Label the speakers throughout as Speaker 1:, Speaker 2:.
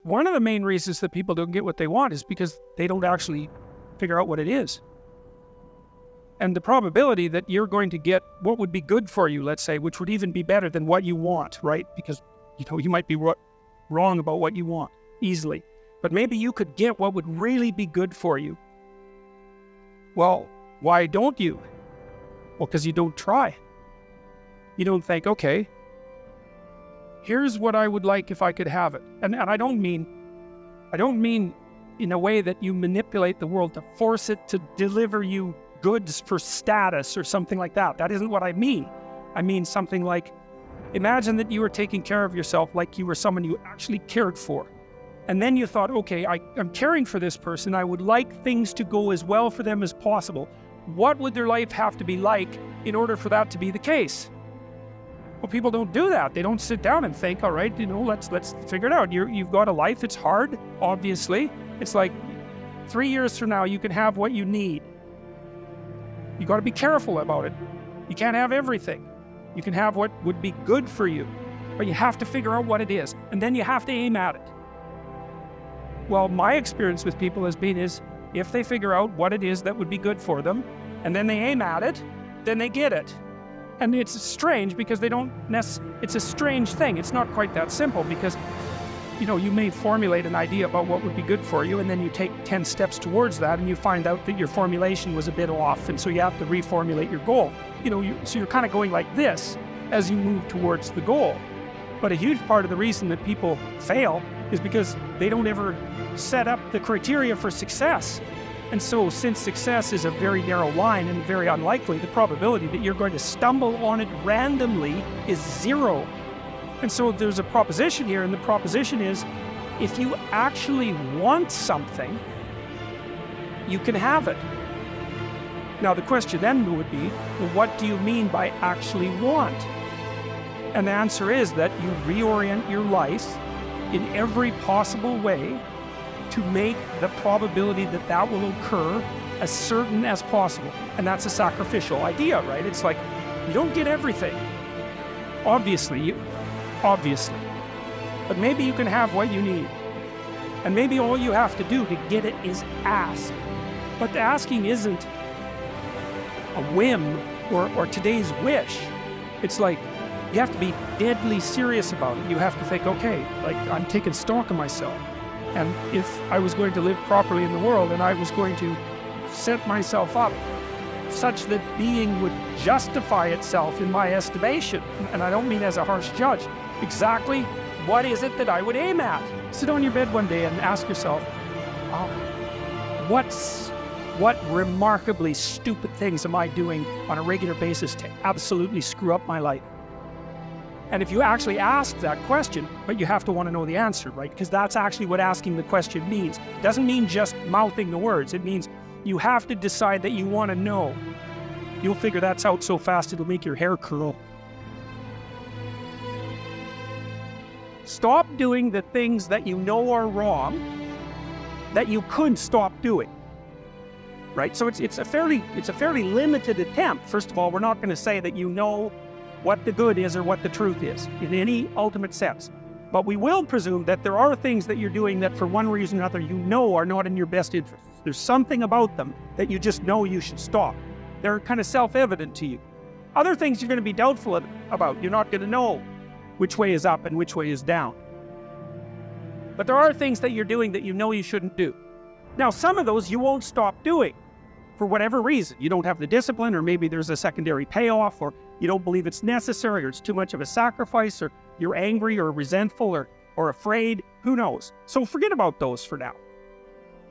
Speaker 1: one of the main reasons that people don't get what they want is because they don't actually figure out what it is. And the probability that you're going to get what would be good for you, let's say, which would even be better than what you want, right? Because, you might be wrong about what you want easily. But maybe you could get what would really be good for you. Well, why don't you? Well, because you don't try. You don't think, okay, here's what I would like if I could have it. And I don't mean in a way that you manipulate the world to force it to deliver you goods for status or something like that. That isn't what I mean. I mean something like, imagine that you were taking care of yourself like you were someone you actually cared for. And then you thought, okay, I'm caring for this person. I would like things to go as well for them as possible. What would their life have to be like in order for that to be the case? Well, people don't do that. They don't sit down and think, all right, let's figure it out. You've got a life. It's hard, obviously. It's like 3 years from now, you can have what you need. You got to be careful about it. You can't have everything. You can have what would be good for you, but you have to figure out what it is, and then you have to aim at it. Well, my experience with people has been is if they figure out what it is that would be good for them, and then they aim at it, then they get it. And it's strange because it's a strange thing. It's not quite that simple because, you may formulate an idea about what would be good for you, and then you take 10 steps towards that, and you find out that your formulation was a bit off, and so you have to reformulate your goal. So you're kind of going like this as you move towards the goal. But a huge part of the reason that people fail is because they don't ever set up the criteria for success. And so since success is a very narrow line and very unlikely, the probability that you're going to stumble on it randomly is 0. And so there's a proposition here, and the proposition is, if you actually want something, you can have it. Now the question then would be, well, what do you mean by actually want? And the answer is that you reorient your life in every possible way to make the probability that that will occur as certain as possible. And that's a sacrificial idea, right? It's like, you don't get everything. Obviously. But maybe you can have what you need. And maybe all you have to do to get it is ask. But the asking isn't a whim or today's wish. It's like, you have to be deadly serious about it. You have to think, okay, like I'm taking stock of myself. And if I was going to live properly in the world and I was going to set myself up such that being would justify itself in my estimation, and I don't mean as a harsh judge, exactly what is it that I would aim at? Sit on your bed one day and ask yourself, what remarkably stupid things am I doing on a regular basis to absolutely screw up my life? And if you actually ask that question, but you have to want to know the answer, right? Because that's actually what asking the question means. It doesn't mean just mouthing the words. It means you have to decide that you want to know. You'll figure that's out so fast it'll make your hair curl. Stop doing the things that you know are wrong that you could stop doing. Right? So it's a fairly limited attempt. First of all, we're not going to say that you know what the good is or what the truth is in any ultimate sense. But we will presume that there are things that you're doing that for one reason or another you know are not in your best interest. There's something about them that you just know you should stop. They're kind of self-evident to you. Other things you're going to be doubtful about. You're not going to know which way is up and which way is down. But there are things that you're doing that you know you shouldn't do. Now, some of those you won't stop doing for whatever reason. You don't have the discipline, or maybe there's a secondary payoff, or you don't believe it's necessary, or it's too much of a sacrifice, or you're angry or resentful or afraid. Who knows? So forget about those for now.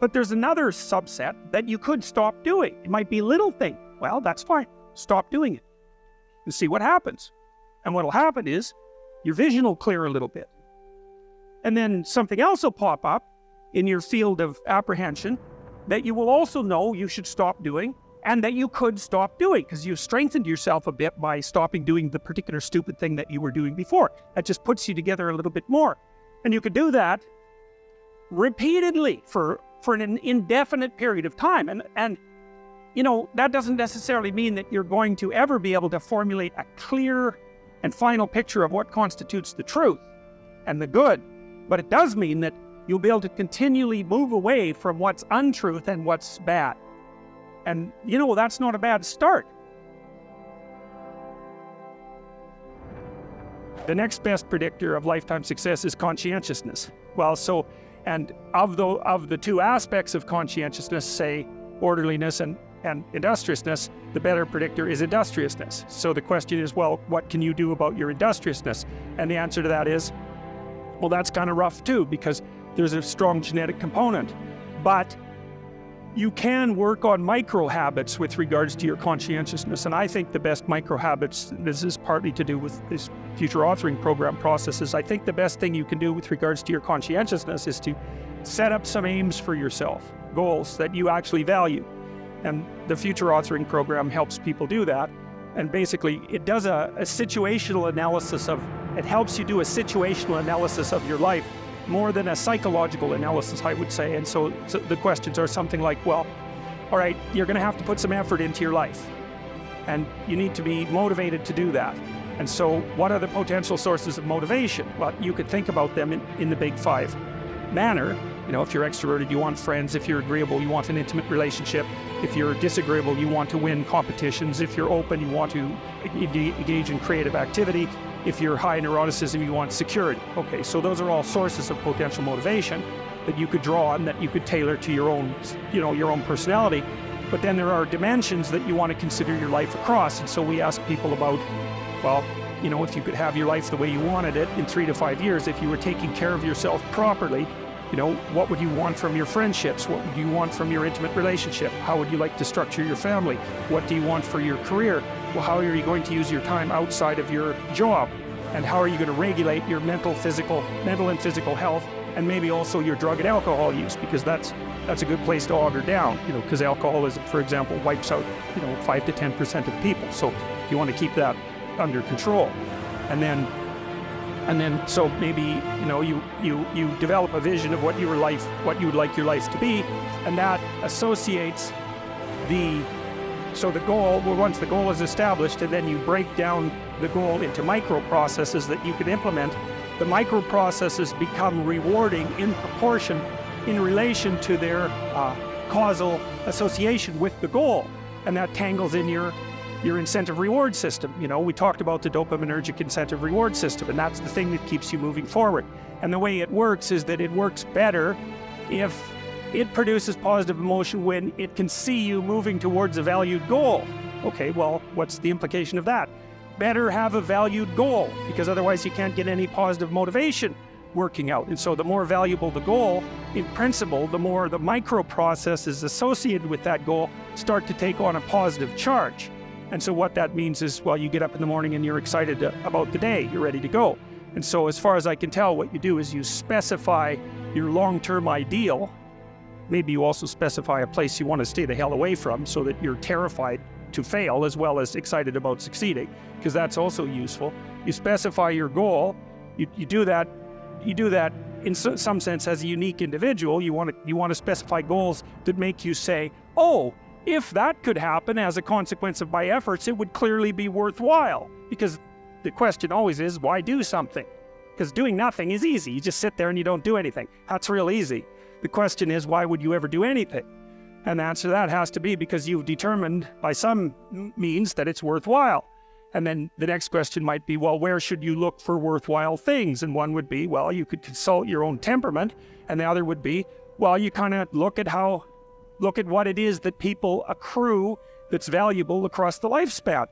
Speaker 1: But there's another subset that you could stop doing. It might be a little thing. Well, that's fine. Stop doing it and see what happens. And what'll happen is your vision will clear a little bit. And then something else will pop up in your field of apprehension that you will also know you should stop doing, and that you could stop doing because you've strengthened yourself a bit by stopping doing the particular stupid thing that you were doing before. That just puts you together a little bit more. And you could do that repeatedly for an indefinite period of time. And you know, that doesn't necessarily mean that you're going to ever be able to formulate a clear and final picture of what constitutes the truth and the good. But it does mean that you'll be able to continually move away from what's untruth and what's bad. And, that's not a bad start. The next best predictor of lifetime success is conscientiousness. And of the two aspects of conscientiousness, say orderliness and industriousness, the better predictor is industriousness. So the question is, well, what can you do about your industriousness? And the answer to that is, well, that's kind of rough too, because there's a strong genetic component. But you can work on micro habits with regards to your conscientiousness. And I think the best micro habits, this is partly to do with this future authoring program processes, I think the best thing you can do with regards to your conscientiousness is to set up some aims for yourself, goals that you actually value. And the future authoring program helps people do that. And basically it does a situational analysis it helps you do a situational analysis of your life more than a psychological analysis, I would say. And so the questions are something like, well, all right, you're going to have to put some effort into your life, and you need to be motivated to do that. And so what are the potential sources of motivation? Well, you could think about them in the big five manner. If you're extroverted, you want friends. If you're agreeable, you want an intimate relationship. If you're disagreeable, you want to win competitions. If you're open, you want to engage in creative activity. If you're high neuroticism, you want security. Okay, so those are all sources of potential motivation that you could draw on, that you could tailor to your own, your own personality. But then there are dimensions that you want to consider your life across. And so we ask people about, well, if you could have your life the way you wanted it in 3 to 5 years, if you were taking care of yourself properly, what would you want from your friendships? What would you want from your intimate relationship? How would you like to structure your family? What do you want for your career? Well, how are you going to use your time outside of your job? And how are you going to regulate your mental and physical health, and maybe also your drug and alcohol use? Because that's a good place to auger down, because alcoholism, for example, wipes out, 5 to 10% of people. So you want to keep that under control. And then so maybe, you develop a vision of what you would like your life to be, and that associates the goal. Well, once the goal is established, and then you break down the goal into micro processes that you can implement, the micro processes become rewarding in proportion in relation to their causal association with the goal, and that tangles in your incentive reward system. We talked about the dopaminergic incentive reward system, and that's the thing that keeps you moving forward. And the way it works is that it works better if it produces positive emotion when it can see you moving towards a valued goal. Okay, well, what's the implication of that? Better have a valued goal, because otherwise you can't get any positive motivation working out. And so the more valuable the goal, in principle, the more the micro processes associated with that goal start to take on a positive charge. And so what that means is, well, you get up in the morning and you're excited about the day, you're ready to go. And so as far as I can tell, what you do is you specify your long-term ideal. Maybe you also specify a place you want to stay the hell away from, so that you're terrified to fail as well as excited about succeeding, because that's also useful. You specify your goal. You do that in some sense as a unique individual. You want to specify goals that make you say, oh, if that could happen as a consequence of my efforts, it would clearly be worthwhile. Because the question always is, why do something? Because doing nothing is easy. You just sit there and you don't do anything. That's real easy. The question is, why would you ever do anything? And the answer to that has to be because you've determined by some means that it's worthwhile. And then the next question might be, well, where should you look for worthwhile things? And one would be, well, you could consult your own temperament. And the other would be, well, you kind of look at what it is that people accrue that's valuable across the lifespan.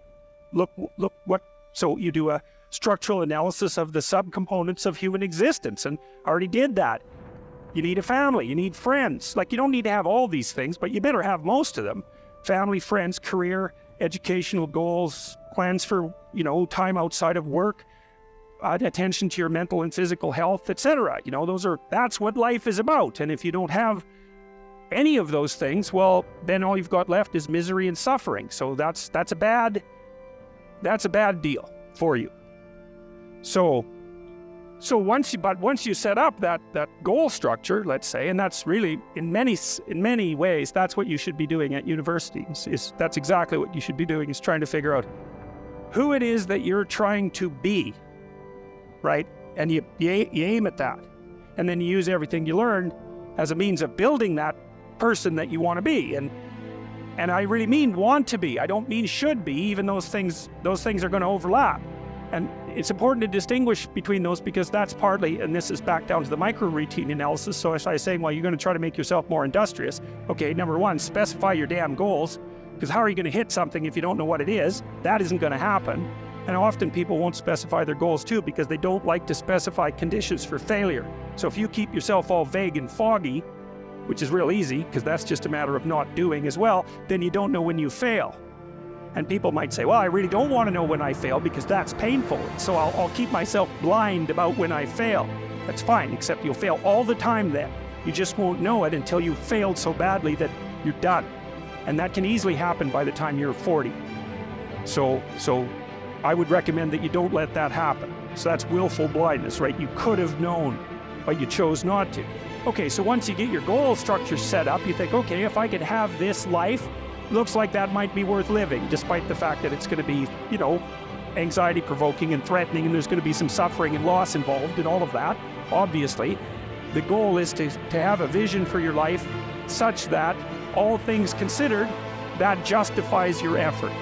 Speaker 1: So you do a structural analysis of the subcomponents of human existence, and I already did that. You need a family, you need friends. You don't need to have all these things, but you better have most of them. Family, friends, career, educational goals, plans for, time outside of work, attention to your mental and physical health, etc. That's what life is about. And if you don't have any of those things, well, then all you've got left is misery and suffering. So that's a bad deal for you. So once you set up that goal structure, let's say, and that's really in many ways that's what you should be doing at university. That's exactly what you should be doing, is trying to figure out who it is that you're trying to be, right? And you aim at that. and then you use everything you learned as a means of building that person that you want to be. And I really mean want to be. I don't mean should be, even those things are going to overlap. And it's important to distinguish between those, because that's partly, and this is back down to the micro routine analysis. So as I was saying, well, you're going to try to make yourself more industrious. Okay, number one, specify your damn goals, because how are you going to hit something if you don't know what it is? That isn't going to happen. And often people won't specify their goals too, because they don't like to specify conditions for failure. So if you keep yourself all vague and foggy, which is real easy, because that's just a matter of not doing as well, then you don't know when you fail. And people might say, well, I really don't want to know when I fail because that's painful. So I'll keep myself blind about when I fail. That's fine, except you'll fail all the time then. You just won't know it until you've failed so badly that you're done. And that can easily happen by the time you're 40. So I would recommend that you don't let that happen. So that's willful blindness, right? You could have known, but you chose not to. Okay, so once you get your goal structure set up, you think, okay, if I could have this life, looks like that might be worth living, despite the fact that it's going to be, anxiety-provoking and threatening, and there's going to be some suffering and loss involved in all of that. Obviously, the goal is to have a vision for your life such that, all things considered, that justifies your effort.